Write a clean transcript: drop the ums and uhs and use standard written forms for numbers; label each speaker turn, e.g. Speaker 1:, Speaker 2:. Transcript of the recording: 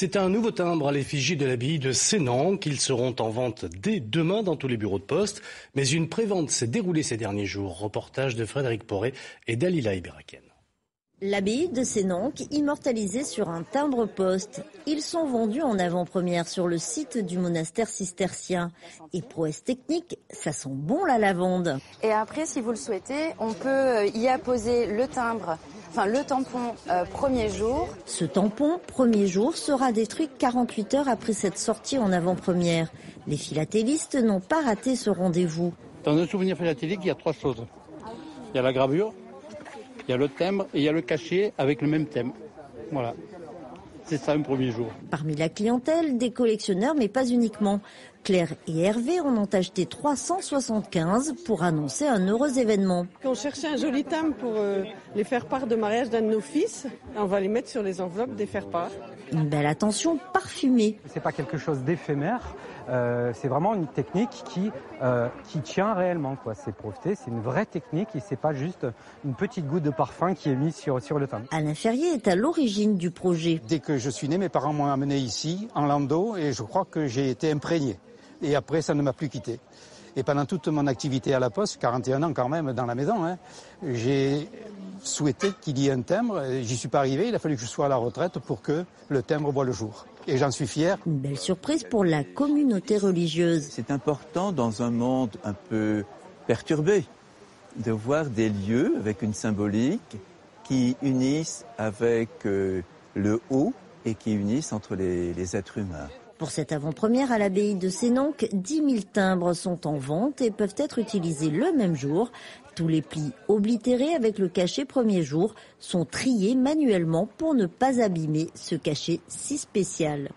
Speaker 1: C'est un nouveau timbre à l'effigie de l'abbaye de Sénanque. Ils seront en vente dès demain dans tous les bureaux de poste. Mais une prévente s'est déroulée ces derniers jours. Reportage de Frédéric Poré et Dalila Iberaken.
Speaker 2: L'abbaye de Sénanque, immortalisée sur un timbre-poste. Ils sont vendus en avant-première sur le site du monastère cistercien. Et prouesse technique, ça sent bon la lavande.
Speaker 3: Et après, si vous le souhaitez, on peut y apposer le timbre, le tampon premier jour.
Speaker 2: Ce tampon, premier jour, sera détruit 48 heures après cette sortie en avant-première. Les philatélistes n'ont pas raté ce rendez-vous.
Speaker 4: Dans un souvenir philatélique, il y a 3 choses. Il y a la gravure, il y a le timbre et il y a le cachet avec le même thème. Voilà. C'est ça un premier jour.
Speaker 2: Parmi la clientèle, des collectionneurs, mais pas uniquement. Claire et Hervé en ont acheté 375 pour annoncer un heureux événement.
Speaker 5: On cherchait un joli timbre pour les faire-part de mariage d'un de nos fils. On va les mettre sur les enveloppes des faire-part.
Speaker 2: Une belle attention parfumée.
Speaker 6: C'est pas quelque chose d'éphémère. C'est vraiment une technique qui tient réellement, quoi. C'est breveté, c'est une vraie technique et c'est pas juste une petite goutte de parfum qui est mise sur le timbre.
Speaker 2: Alain Ferrier est à l'origine du projet.
Speaker 7: Dès que je suis né, mes parents m'ont amené ici, en landau, et je crois que j'ai été imprégné. Et après, ça ne m'a plus quitté. Et pendant toute mon activité à la Poste, 41 ans quand même dans la maison, j'ai souhaité qu'il y ait un timbre. J'y suis pas arrivé, il a fallu que je sois à la retraite pour que le timbre voie le jour. Et j'en suis fier.
Speaker 2: Une belle surprise pour la communauté religieuse.
Speaker 8: C'est important dans un monde un peu perturbé de voir des lieux avec une symbolique qui unissent avec le haut et qui unissent entre les êtres humains.
Speaker 2: Pour cette avant-première à l'abbaye de Sénanque, 10 000 timbres sont en vente et peuvent être utilisés le même jour. Tous les plis oblitérés avec le cachet premier jour sont triés manuellement pour ne pas abîmer ce cachet si spécial.